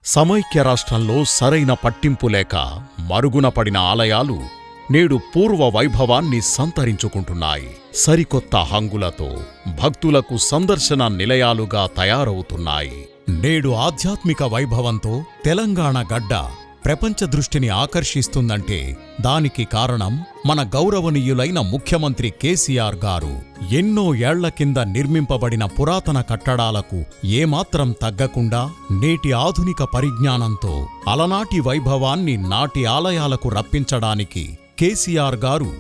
సమైక్య రాష్ట్రంలో సరైన పట్టింపు లేక మరుగున పడిన ఆలయాలు నేడు పూర్వ వైభవాన్ని సంతరించుకుంటున్నాయి. సరికొత్త హంగులతో భక్తులకు సందర్శన నిలయాలుగా తయారవుతున్నాయి. నేడు ఆధ్యాత్మిక వైభవంతో తెలంగాణ గడ్డ ప్రపంచ దృష్టిని ఆకర్షిస్తుందంటే దానికి కారణం మన గౌరవనీయులైన ముఖ్యమంత్రి కేసీఆర్ గారు. ఎన్నో ఏళ్ల కింద నిర్మింపబడిన పురాతన కట్టడాలకు ఏమాత్రం తగ్గకుండా నేటి ఆధునిక పరిజ్ఞానంతో అలనాటి వైభవాన్ని నాటి ఆలయాలకు రప్పించడానికి కేసీఆర్ గారు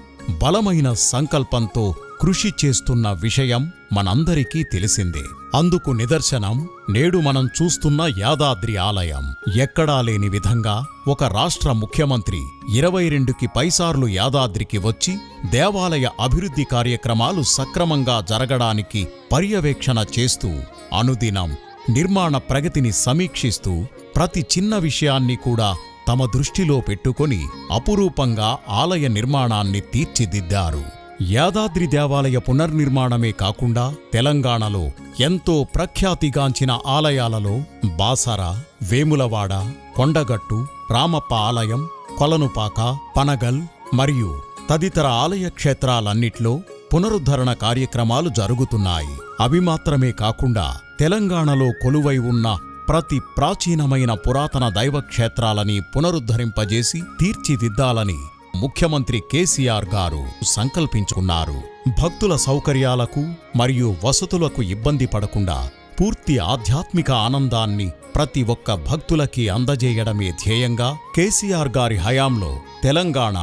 బలమైన సంకల్పంతో కృషి చేస్తున్న విషయం మనందరికీ తెలిసిందే. అందుకు నిదర్శనం నేడు మనం చూస్తున్న యాదాద్రి ఆలయం. ఎక్కడా లేని విధంగా ఒక రాష్ట్ర ముఖ్యమంత్రి 22కి పైసార్లు యాదాద్రికి వచ్చి దేవాలయ అభివృద్ధి కార్యక్రమాలు సక్రమంగా జరగడానికి పర్యవేక్షణ చేస్తూ అనుదినం నిర్మాణ ప్రగతిని సమీక్షిస్తూ ప్రతి చిన్న విషయాన్ని కూడా తమ దృష్టిలో పెట్టుకొని అపురూపంగా ఆలయ నిర్మాణాన్ని తీర్చిదిద్దారు. యాదాద్రి దేవాలయ పునర్నిర్మాణమే కాకుండా తెలంగాణలో ఎంతో ప్రఖ్యాతిగాంచిన ఆలయాలలో బాసర, వేములవాడ, కొండగట్టు, రామప్ప ఆలయం, కొలనుపాక, పనగల్ మరియు తదితర ఆలయ క్షేత్రాలన్నిట్లో పునరుద్ధరణ కార్యక్రమాలు జరుగుతున్నాయి. అవి మాత్రమే కాకుండా తెలంగాణలో కొలువై ఉన్న ప్రతి ప్రాచీనమైన పురాతన దైవక్షేత్రాలని పునరుద్ధరింపజేసి తీర్చిదిద్దాలని ముఖ్యమంత్రి కేసీఆర్ గారు సంకల్పించుకున్నారు. భక్తుల సౌకర్యాలకు మరియు వసతులకు ఇబ్బంది పడకుండా పూర్తి ఆధ్యాత్మిక ఆనందాన్ని ప్రతి ఒక్క భక్తులకి అందజేయడమే ధ్యేయంగా కేసీఆర్ గారి హయాంలో తెలంగాణ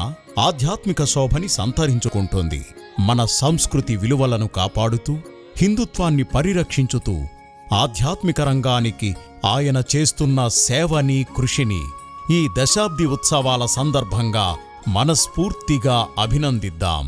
ఆధ్యాత్మిక శోభని సంతరించుకుంటోంది. మన సంస్కృతి విలువలను కాపాడుతూ హిందుత్వాన్ని పరిరక్షించుతూ ఆధ్యాత్మిక రంగానికి ఆయన చేస్తున్న సేవని, కృషిని ఈ దశాబ్ది ఉత్సవాల సందర్భంగా మనస్ఫూర్తిగా అభినందిద్దాం.